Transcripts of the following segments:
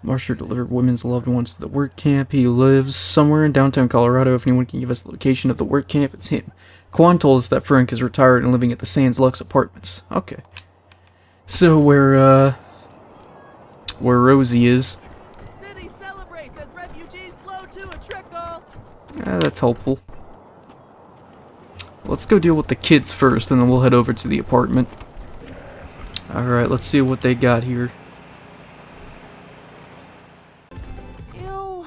Marsher delivered women's loved ones to the work camp. He lives somewhere in downtown Colorado. If anyone can give us the location of the work camp, it's him. Quan told us that Frank is retired and living at the Sands Lux apartments. Okay. So where Rosie is. City celebrates as refugees slow to a trickle. That's helpful. Let's go deal with the kids first, and then we'll head over to the apartment. Alright, let's see what they got here. Ew,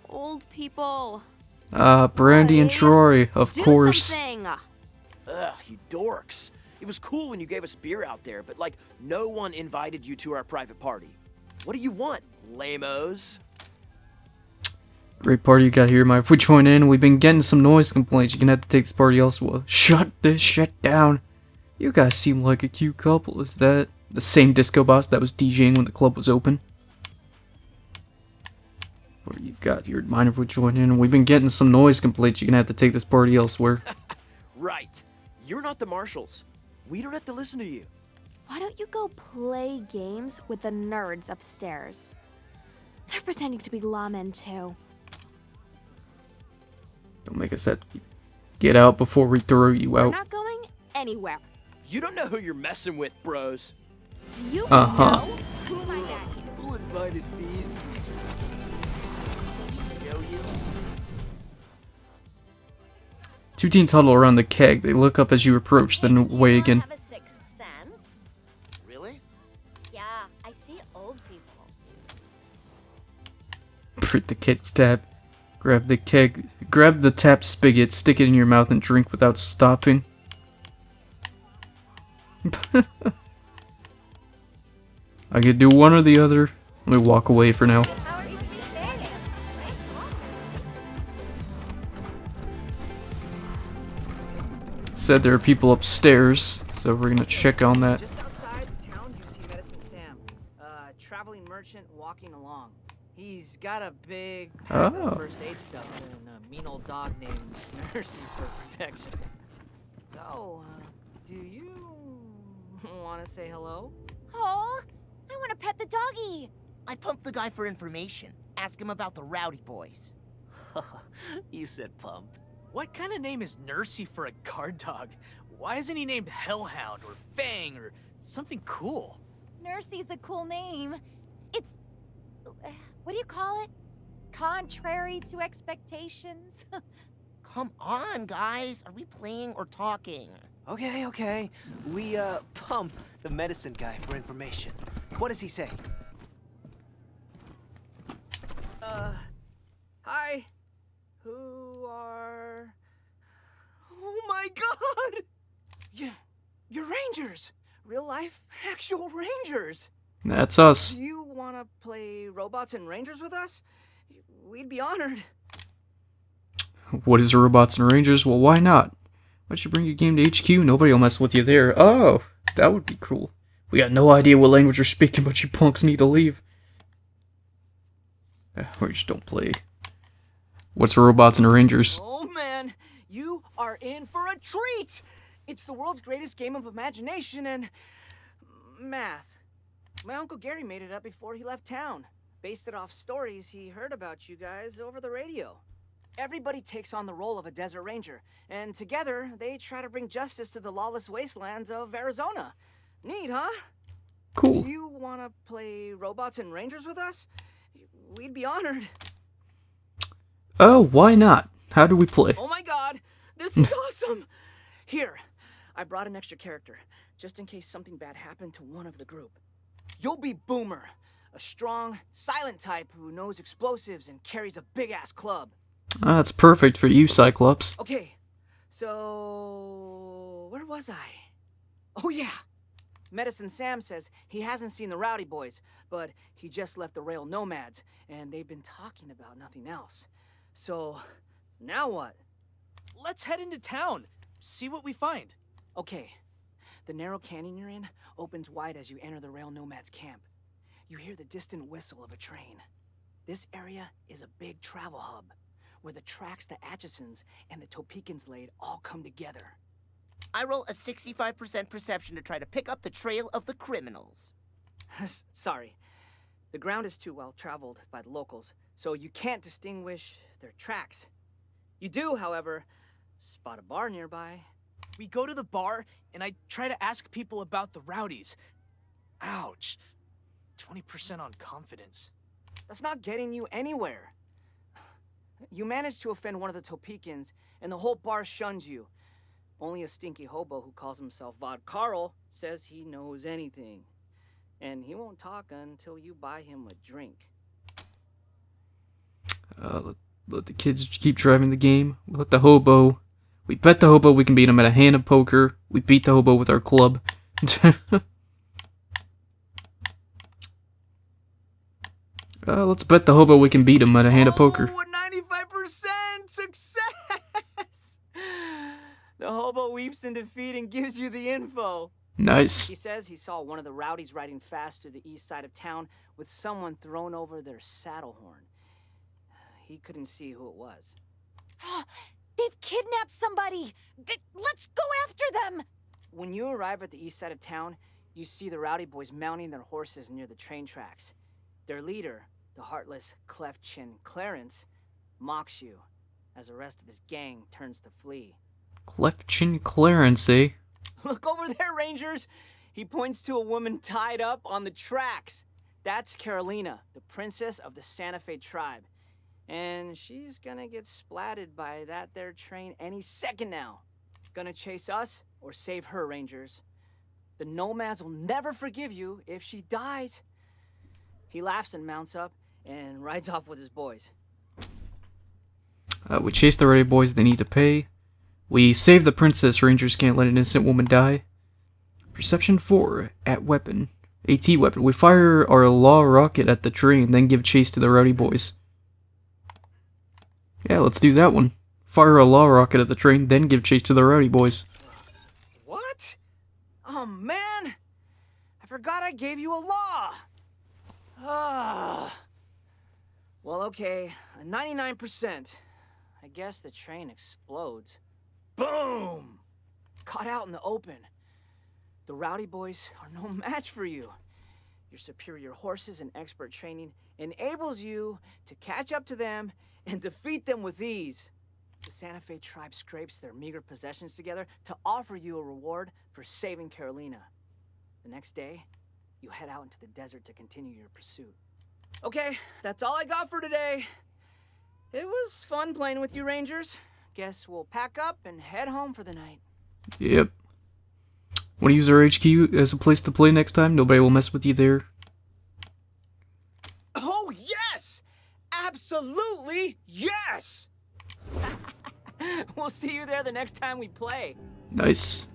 old people. Brandy and Troy, of course. Something. Ugh, you dorks. It was cool when you gave us beer out there, but like, no one invited you to our private party. What do you want, lamos? Great party you got here, Mike. If we join in, we've been getting some noise complaints. You're gonna have to take this party elsewhere. Shut this shit down. You guys seem like a cute couple. Is that the same disco boss that was DJing when the club was open? What you've got here, mind if we join in? We've been getting some noise complaints. You're gonna have to take this party elsewhere. Right. You're not the marshals. We don't have to listen to you. Why don't you go play games with the nerds upstairs? They're pretending to be lawmen too. Don't make us have to get out before we throw you We're out. not going anywhere. You don't know who you're messing with, bros. Do you Uh-huh. know who I met? Who invited these know you? Two teens huddle around the keg. They look up as you approach, then away again. Have a sixth sense? Really? Yeah, I see old people. Prick the keg's tap. Grab the tap spigot, stick it in your mouth, and drink without stopping. I could do one or the other. Let me walk away for now. How are you feeling? Said there are people upstairs, so we're gonna check on that. Just outside the town, you see Medicine Sam, a traveling merchant walking along. He's got a big pack Oh. of first aid stuff and a mean old dog named Mercy for protection. So, do you want to say hello? Oh, I want to pet the doggy. I pumped the guy for information. Ask him about the rowdy boys. You said pump. What kind of name is Nursey for a guard dog? Why isn't he named Hellhound or Fang or something cool? Nursey's a cool name. It's... what do you call it? Contrary to expectations? Come on, guys. Are we playing or talking? Okay. We, pump the medicine guy for information. What does he say? Hi. Who are... Oh my god! You're rangers! Real life, actual rangers! That's us. Do you want to play robots and rangers with us? We'd be honored. What is Robots and Rangers? Well, why not? Why don't you bring your game to HQ? Nobody will mess with you there. Oh, that would be cool. We got no idea what language you're speaking, but you punks need to leave. Or just don't play. What's Robots and Rangers? Oh man, you are in for a treat! It's the world's greatest game of imagination and... math. My Uncle Gary made it up before he left town. Based it off stories he heard about you guys over the radio. Everybody takes on the role of a desert ranger, and together they try to bring justice to the lawless wastelands of Arizona. Neat, huh? Cool. Do you want to play robots and rangers with us? We'd be honored. Oh, why not? How do we play? Oh my god, this is awesome! Here, I brought an extra character, just in case something bad happened to one of the group. You'll be Boomer, a strong, silent type who knows explosives and carries a big-ass club. That's perfect for you, Cyclops. Okay, so... where was I? Oh yeah! Medicine Sam says he hasn't seen the Rowdy Boys, but he just left the Rail Nomads, and they've been talking about nothing else. So, now what? Let's head into town. See what we find. Okay, the narrow canyon you're in opens wide as you enter the Rail Nomads camp. You hear the distant whistle of a train. This area is a big travel hub, where the tracks the Atchisons and the Topekans laid all come together. I roll a 65% perception to try to pick up the trail of the criminals. Sorry. The ground is too well traveled by the locals, so you can't distinguish their tracks. You do, however, spot a bar nearby. We go to the bar, and I try to ask people about the rowdies. Ouch. 20% on confidence. That's not getting you anywhere. You manage to offend one of the Topekans, and the whole bar shuns you. Only a stinky hobo who calls himself Vod Carl says he knows anything. And he won't talk until you buy him a drink. Let the kids keep driving the game. We let the hobo. We bet the hobo we can beat him at a hand of poker. We beat the hobo with our club. Let's bet the hobo we can beat him at a hand of poker. 95% success! The hobo weeps in defeat and gives you the info. Nice. He says he saw one of the rowdies riding fast through the east side of town with someone thrown over their saddle horn. He couldn't see who it was. They've kidnapped somebody! Let's go after them! When you arrive at the east side of town, you see the rowdy boys mounting their horses near the train tracks. Their leader, the heartless, cleft-chin Clarence, mocks you as the rest of his gang turns to flee. Cleft-chin Clarence, eh? Look over there, Rangers! He points to a woman tied up on the tracks. That's Carolina, the princess of the Santa Fe tribe. And she's gonna get splatted by that there train any second now. Gonna chase us or save her, Rangers. The nomads will never forgive you if she dies. He laughs and mounts up and rides off with his boys. We chase the rowdy boys, they need to pay. We save the princess, Rangers can't let an innocent woman die. Perception 4, AT weapon. We fire our law rocket at the train, then give chase to the rowdy boys. Yeah, let's do that one. Fire a law rocket at the train, then give chase to the rowdy boys. What? Oh man! I forgot I gave you a law! Well, okay, a 99%. I guess the train explodes. Boom! Caught out in the open. The rowdy boys are no match for you. Your superior horses and expert training enables you to catch up to them and defeat them with ease. The Santa Fe tribe scrapes their meager possessions together to offer you a reward for saving Carolina. The next day, you head out into the desert to continue your pursuit. Okay, that's all I got for today. It was fun playing with you, Rangers. Guess we'll pack up and head home for the night. Yep. Want to use our HQ as a place to play next time? Nobody will mess with you there. Oh, yes! Absolutely yes! We'll see you there the next time we play. Nice.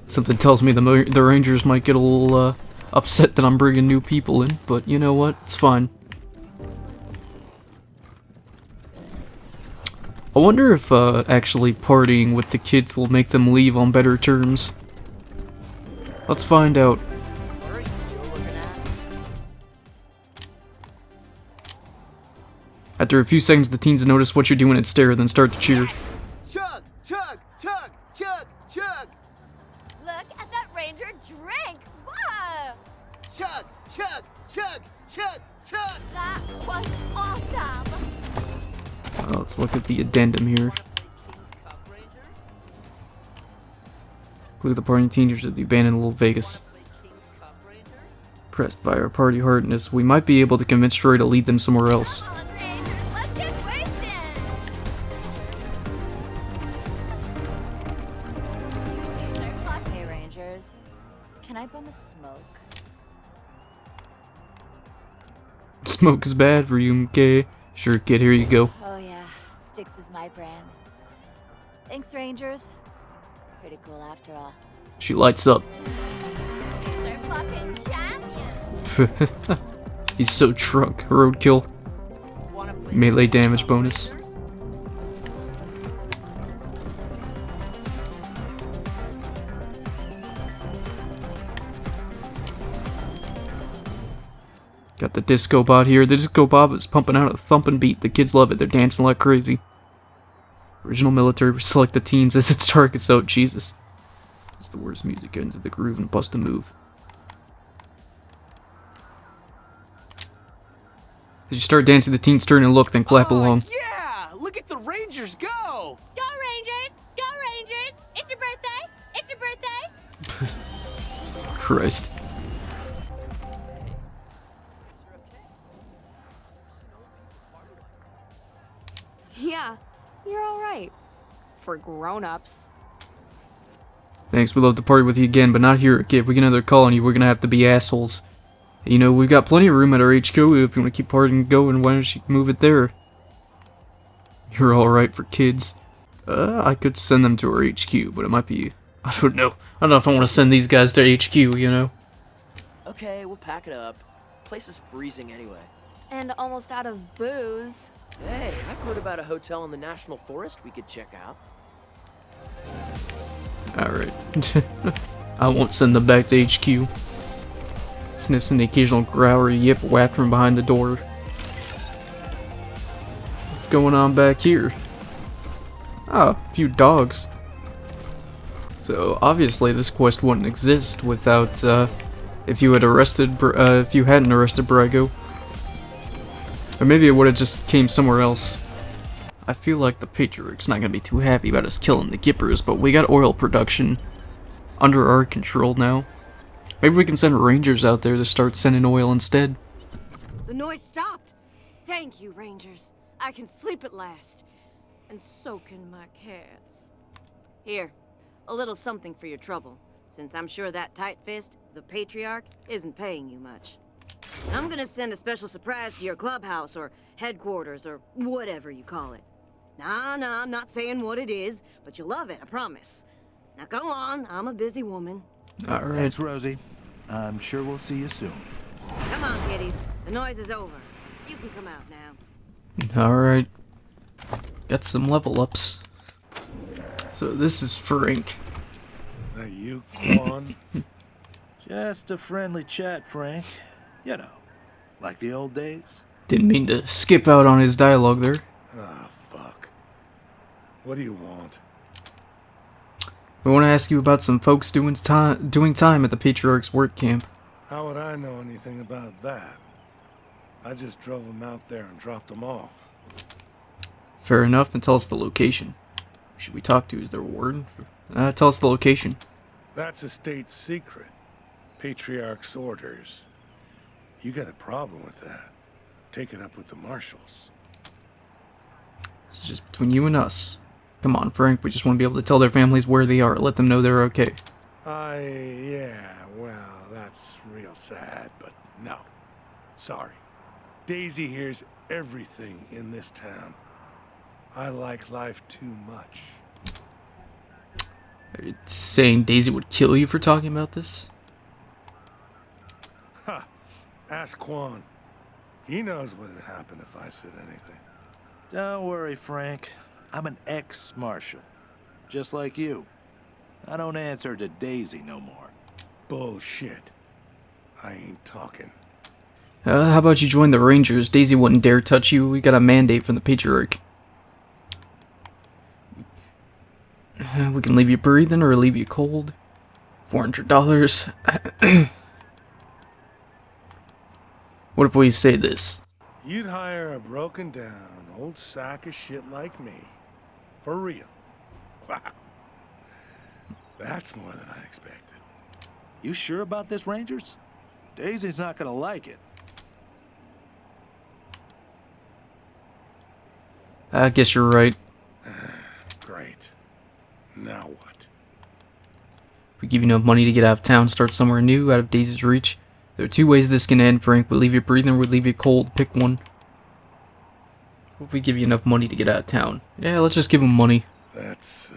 Something tells me the Rangers might get a little upset that I'm bringing new people in, but you know what? It's fine. I wonder if actually partying with the kids will make them leave on better terms. Let's find out. What are you looking at? After a few seconds, the teens notice what you're doing and stare, then start to cheer. Chug, chug, chug, chug, chug. Look at that ranger drink! Whoa! Chug, chug, chug, chug, chug. That was awesome! Let's look at the addendum here. Look at the party teenagers at the abandoned Little Vegas. Pressed by our party hardness, we might be able to convince Troy to lead them somewhere else. Come on, Rangers, let's get wasted! Hey, Rangers. Can I bum a smoke? Smoke is bad for you, okay? Sure, kid, here you go. Oh yeah, Sticks is my brand. Thanks, Rangers. Pretty cool after all. She lights up. These are fucking champions! He's so drunk. Roadkill. Melee damage bonus. Got the disco bot here. The disco bot is pumping out a thumping beat. The kids love it. They're dancing like crazy. Original military select the teens as its targets. Oh, Jesus. It's the worst music. Get into the groove and bust a move. As you start dancing, the teens turn and look, then clap along. Yeah! Look at the Rangers go! Go Rangers! Go Rangers! It's your birthday! It's your birthday! Christ. Yeah, you're alright. For grown-ups. Thanks, we'd love to party with you again, but not here, kid. If we get another call on you, we're gonna have to be assholes. You know, we've got plenty of room at our HQ. If you want to keep partying going, why don't you move it there? You're alright for kids. I could send them to our HQ, but it might be... I don't know. I don't know if I want to send these guys to HQ, you know? Okay, we'll pack it up. Place is freezing anyway. And almost out of booze. Hey, I've heard about a hotel in the National Forest we could check out. Alright. I won't send them back to HQ. Sniffs in the occasional growl or yip whacked from behind the door. What's going on back here? Ah, a few dogs. So obviously this quest wouldn't exist without if you hadn't arrested Brago. Or maybe it would have just came somewhere else. I feel like the Patriarch's not gonna be too happy about us killing the Gippers, but we got oil production under our control now. Maybe we can send Rangers out there to start sending oil instead. The noise stopped. Thank you, Rangers. I can sleep at last. And so can my cats. Here, a little something for your trouble, since I'm sure that tight fist, the Patriarch, isn't paying you much. I'm gonna send a special surprise to your clubhouse or headquarters or whatever you call it. Nah, I'm not saying what it is, but you'll love it, I promise. Now go on, I'm a busy woman. Alright. Thanks, Rosie. I'm sure we'll see you soon. Come on, kiddies. The noise is over. You can come out now. Alright. Got some level ups. So this is Frank. Are you, Quan? Just a friendly chat, Frank. You know, like the old days. Didn't mean to skip out on his dialogue there. Ah, fuck. What do you want? We want to ask you about some folks doing time at the Patriarch's work camp. How would I know anything about that? I just drove them out there and dropped them off. Fair enough, then tell us the location. Who should we talk to? Is there a warden? Tell us the location. That's a state secret. Patriarch's orders. You got a problem with that? Take it up with the marshals. This is just between you and us. Come on, Frank, we just want to be able to tell their families where they are. Let them know they're okay. Yeah, well, that's real sad, but no. Sorry. Daisy hears everything in this town. I like life too much. Are you saying Daisy would kill you for talking about this? Ha! Ask Quan. He knows what would happen if I said anything. Don't worry, Frank. I'm an ex-marshal. Just like you. I don't answer to Daisy no more. Bullshit. I ain't talking. How about you join the Rangers? Daisy wouldn't dare touch you. We got a mandate from the Patriarch. We can leave you breathing or leave you cold. $400. What if we say this? You'd hire a broken down old sack of shit like me. For real. Wow. That's more than I expected. You sure about this, Rangers? Daisy's not gonna like it. I guess you're right. Great. Now what? If we give you enough money to get out of town, start somewhere new, out of Daisy's reach. There are two ways this can end, Frank. We leave you breathing or we leave you cold. Pick one. What if we give you enough money to get out of town? Yeah, let's just give him money. That's,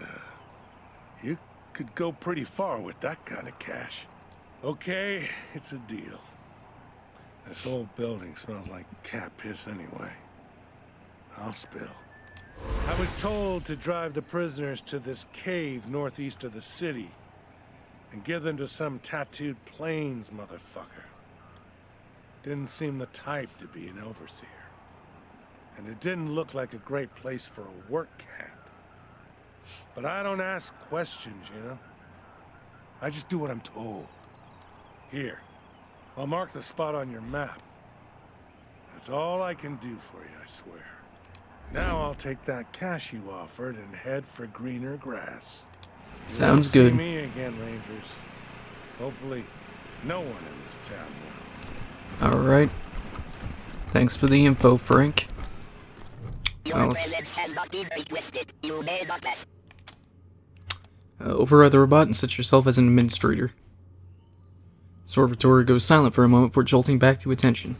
you could go pretty far with that kind of cash. Okay, it's a deal. This old building smells like cat piss anyway. I'll spill. I was told to drive the prisoners to this cave northeast of the city and give them to some tattooed plains motherfucker. Didn't seem the type to be an overseer. And it didn't look like a great place for a work camp. But I don't ask questions, you know? I just do what I'm told. Here, I'll mark the spot on your map. That's all I can do for you, I swear. Now I'll take that cash you offered and head for greener grass. Sounds You won't good. See me again, Rangers. Hopefully, no one in this town will. Alright. Thanks for the info, Frank. Override the robot and set yourself as an administrator. Sorbatory goes silent for a moment before jolting back to attention.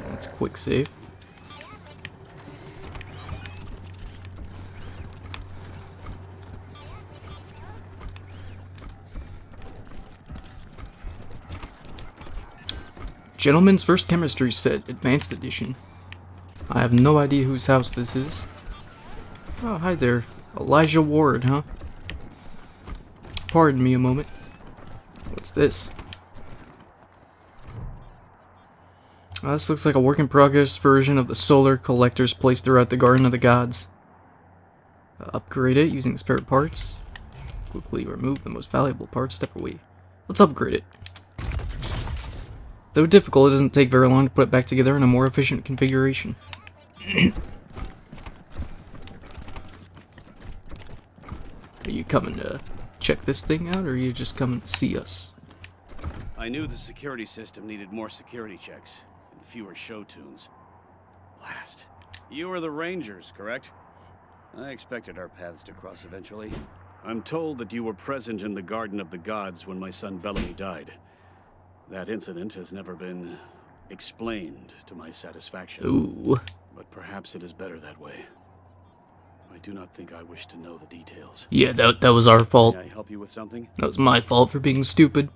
That's a quick save. Gentleman's First Chemistry Set, Advanced Edition. I have no idea whose house this is. Oh, hi there. Elijah Ward, huh? Pardon me a moment. What's this? This looks like a work-in-progress version of the solar collectors placed throughout the Garden of the Gods. Upgrade it using spare parts. Quickly remove the most valuable parts, step away. Let's upgrade it. Though difficult, it doesn't take very long to put it back together in a more efficient configuration. Are you coming to check this thing out, or are you just coming to see us? I knew the security system needed more security checks and fewer show tunes. Blast. You were the Rangers, correct? I expected our paths to cross eventually. I'm told that you were present in the Garden of the Gods when my son Bellamy died. That incident has never been explained to my satisfaction. Ooh. But perhaps it is better that way. I do not think I wish to know the details. Yeah, that was our fault. Can I help you with something? That was my fault for being stupid.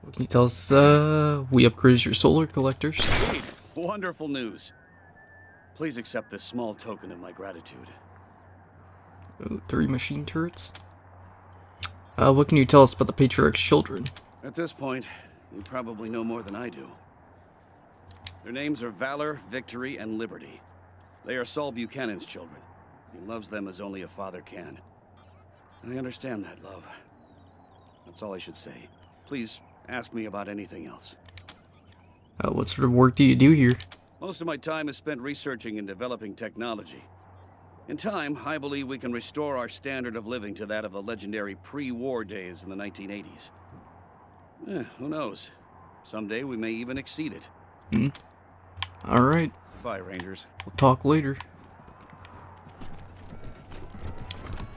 What can you tell us? We upgraded your solar collectors. Sweet. Wonderful news. Please accept this small token of my gratitude. Ooh, 3 machine turrets. What can you tell us about the Patriarch's children? At this point, you probably know more than I do. Their names are Valor, Victory, and Liberty. They are Saul Buchanan's children. He loves them as only a father can. I understand that love. That's all I should say. Please ask me about anything else. What sort of work do you do here? Most of my time is spent researching and developing technology. In time, I believe we can restore our standard of living to that of the legendary pre-war days in the 1980s. Who knows? Someday we may even exceed it. Alright. Bye, Rangers. We'll talk later.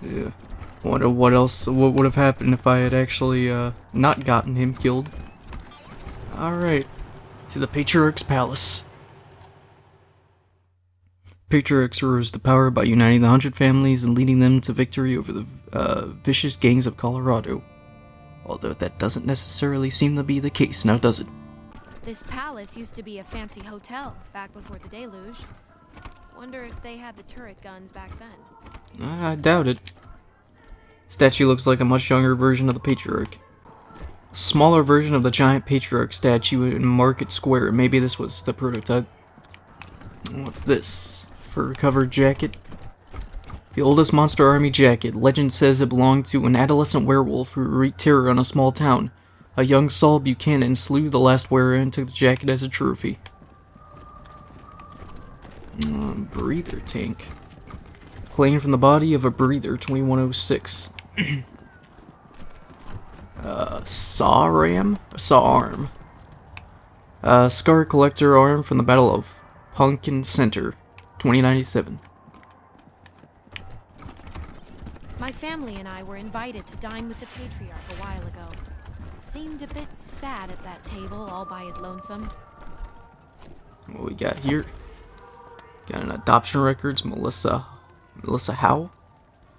Yeah. Wonder what else, what would have happened if I had actually, not gotten him killed. Alright. To the Patriarch's Palace. Patriarchs rose to power by uniting the 100 families and leading them to victory over the vicious gangs of Colorado. Although that doesn't necessarily seem to be the case, now does it? This palace used to be a fancy hotel back before the deluge. Wonder if they had the turret guns back then. I doubt it. Statue looks like a much younger version of the Patriarch. A smaller version of the giant Patriarch statue in Market Square. Maybe this was the prototype. What's this? Fur-covered jacket? The oldest Monster Army jacket. Legend says it belonged to an adolescent werewolf who wreaked terror on a small town. A young Saul Buchanan slew the last wearer and took the jacket as a trophy. Breather tank. Claimed from the body of a breather, 2106. Saw ram? Saw arm. Scar collector arm from the Battle of Pumpkin Center, 2097. My family and I were invited to dine with the Patriarch a while ago. Seemed a bit sad at that table, all by his lonesome. What we got here? Got an adoption records, Melissa Howe.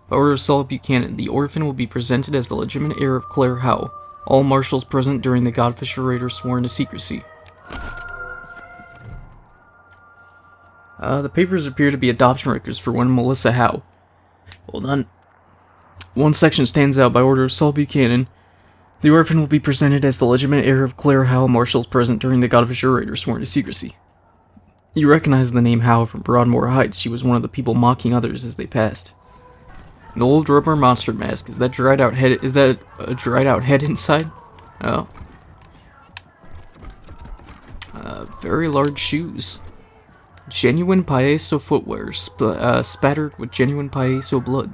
By order of Saul Buchanan, the orphan will be presented as the legitimate heir of Claire Howe. All marshals present during the Godfisher raid are sworn to secrecy. The papers appear to be adoption records for one Melissa Howe. Hold on. One section stands out. By order of Saul Buchanan, the orphan will be presented as the legitimate heir of Claire Howe. Marshals present during the Godfisher raid are sworn to secrecy. You recognize the name Howe from Broadmoor Heights. She was one of the people mocking others as they passed. An old rubber monster mask. Is that dried out head? Is that a dried out head inside? Oh. Very large shoes. Genuine Paeso footwear, spattered with genuine Paeso blood.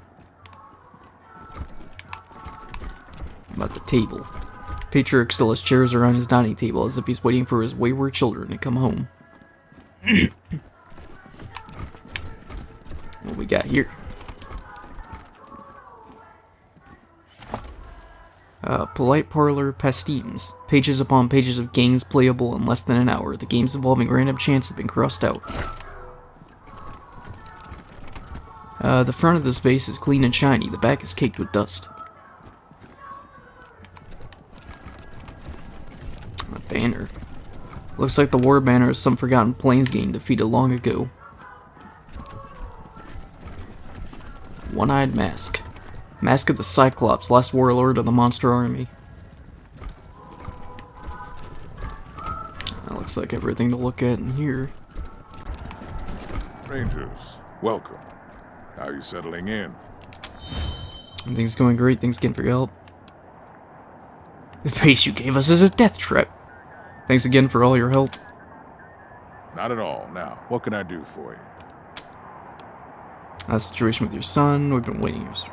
About the table. Patriarch still has chairs around his dining table as if he's waiting for his wayward children to come home. What we got here? Polite Parlor Pastimes. Pages upon pages of games playable in less than an hour. The games involving random chance have been crossed out. The front of this vase is clean and shiny. The back is caked with dust. A banner. Looks like the war banner of some Forgotten Plains game defeated long ago. One-eyed mask. Mask of the Cyclops, last warlord of the monster army. That looks like everything to look at in here. Rangers, welcome. How are you settling in? Everything's going great, thanks again for your help. The face you gave us is a death trap. Thanks again for all your help. Not at all. Now, what can I do for you? Situation with your son, we've been waiting here. Some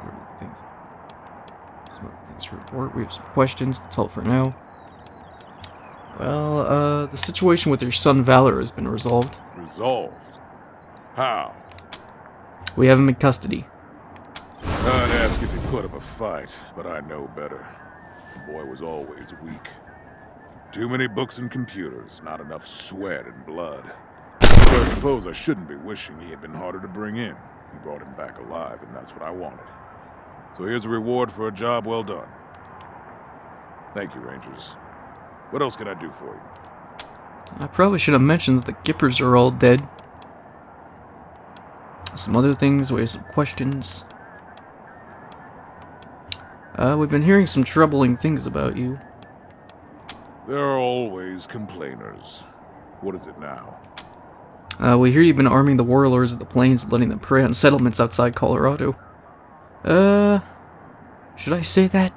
other things to report. We have some questions, that's all for now. Well, the situation with your son Valor has been resolved. Resolved? How? We have him in custody. I'd ask if he put up a fight, but I know better. The boy was always weak. Too many books and computers, not enough sweat and blood. So I suppose I shouldn't be wishing he had been harder to bring in. He brought him back alive, and that's what I wanted. So here's a reward for a job well done. Thank you, Rangers. What else can I do for you? I probably should have mentioned that the Gippers are all dead. Some other things, we have some questions. We've been hearing some troubling things about you. There are always complainers. What is it now? We hear you've been arming the warlords of the plains and letting them prey on settlements outside Colorado. Should I say that?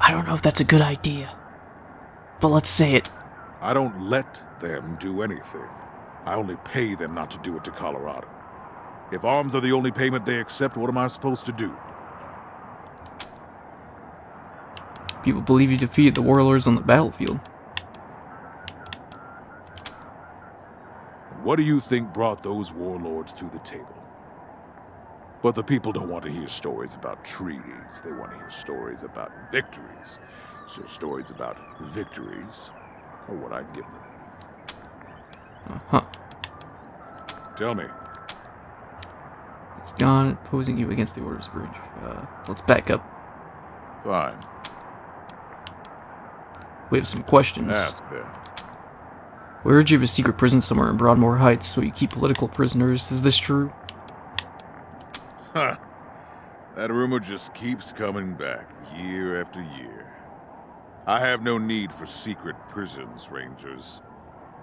I don't know if that's a good idea. But let's say it. I don't let them do anything. I only pay them not to do it to Colorado. If arms are the only payment they accept, what am I supposed to do? People believe you defeated the warlords on the battlefield. And what do you think brought those warlords to the table? But the people don't want to hear stories about treaties. They want to hear stories about victories. So stories about victories are what I give them. Uh-huh. Tell me. It's gone, opposing you against the orders of Ranger. Let's back up. Fine. We have some questions. Ask then. We heard you have a secret prison somewhere in Broadmoor Heights, so you keep political prisoners. Is this true? Huh. That rumor just keeps coming back, year after year. I have no need for secret prisons, Rangers.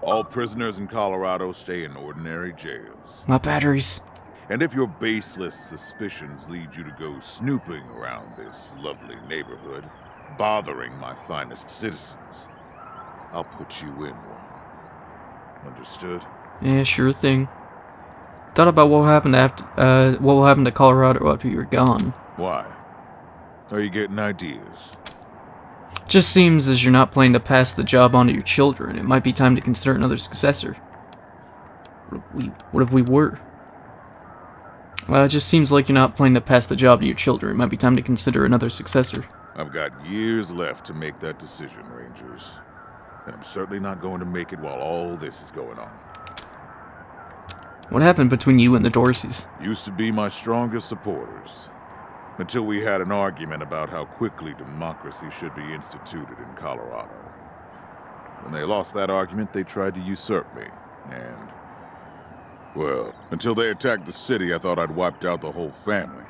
All prisoners in Colorado stay in ordinary jails. My batteries. And if your baseless suspicions lead you to go snooping around this lovely neighborhood, bothering my finest citizens, I'll put you in one. Understood? Yeah, sure thing. Thought about what happened what will happen to Colorado after you're gone. Why? Are you getting ideas? Just seems as you're not planning to pass the job on to your children. It might be time to consider another successor. What if we were? It just seems like you're not planning to pass the job to your children. It might be time to consider another successor. I've got years left to make that decision, Rangers. And I'm certainly not going to make it while all this is going on. What happened between you and the Dorseys? Used to be my strongest supporters. Until we had an argument about how quickly democracy should be instituted in Colorado. When they lost that argument, they tried to usurp me. And, well, until they attacked the city, I thought I'd wiped out the whole family.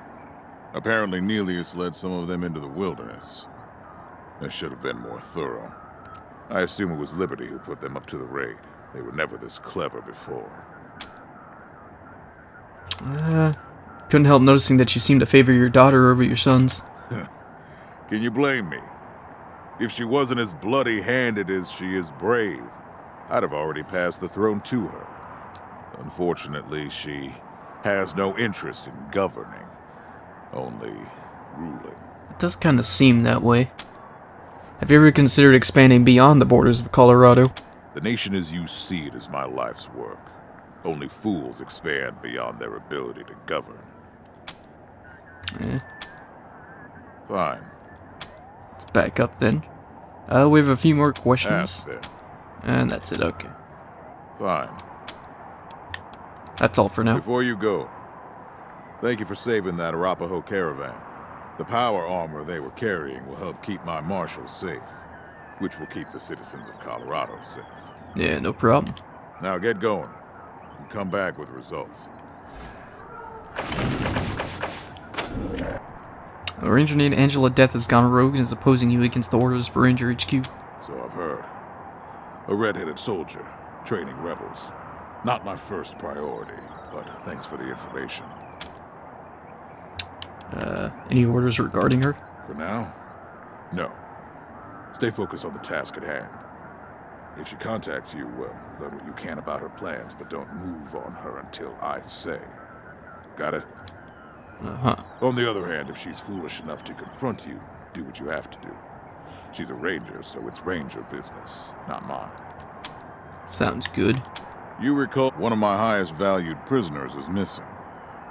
Apparently, Nelius led some of them into the wilderness. I should have been more thorough. I assume it was Liberty who put them up to the raid. They were never this clever before. couldn't help noticing that you seem to favor your daughter over your sons. Can you blame me? If she wasn't as bloody-handed as she is brave, I'd have already passed the throne to her. Unfortunately, she has no interest in governing, only ruling. It does kind of seem that way. Have you ever considered expanding beyond the borders of Colorado? The nation as you see it is my life's work. Only fools expand beyond their ability to govern. Eh. Fine. Let's back up then. We have a few more questions. Ask then. And that's it, okay. Fine. That's all for now. Before you go, thank you for saving that Arapaho caravan. The power armor they were carrying will help keep my marshals safe, which will keep the citizens of Colorado safe. Yeah, no problem. Now get going, and come back with results. A ranger named Angela Death has gone rogue and is opposing you against the orders for Ranger HQ. So I've heard. A red-headed soldier, training rebels. Not my first priority, but thanks for the information. Any orders regarding her? For now, no. Stay focused on the task at hand. If she contacts you, well, learn what you can about her plans, but don't move on her until I say. Got it? Uh-huh. On the other hand, if she's foolish enough to confront you, do what you have to do. She's a ranger, so it's ranger business, not mine. Sounds good. You recall one of my highest valued prisoners is missing,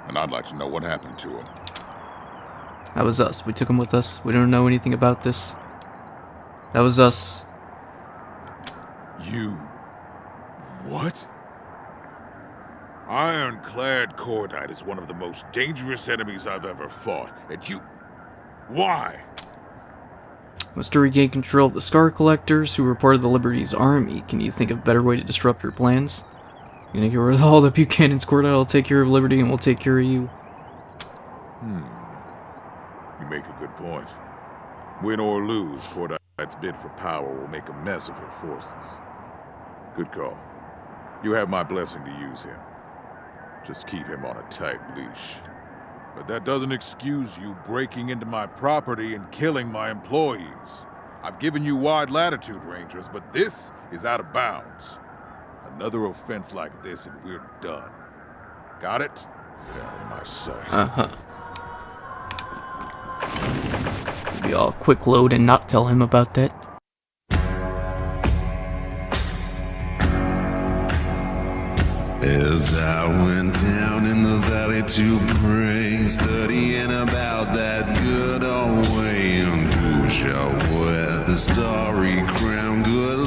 and I'd like to know what happened to him. That was us. We took him with us. We don't know anything about this. That was us. You... what? Ironclad Cordite is one of the most dangerous enemies I've ever fought, and you... why? Was to regain control of the Scar Collectors, who were part of the Liberty's army. Can you think of a better way to disrupt your plans? You're gonna get rid of all the Buchanan's Cordite, I'll take care of Liberty, and we'll take care of you. You make a good point. Win or lose, Cordite's bid for power will make a mess of her forces. Good call. You have my blessing to use him. Just keep him on a tight leash. But that doesn't excuse you breaking into my property and killing my employees. I've given you wide latitude, Rangers, but this is out of bounds. Another offense like this and we're done. Got it? Get out of my sight. Uh-huh. Maybe I'll quick load and not tell him about that. As I went down in the valley to pray, studying about that good old way, and who shall wear the starry crown? Good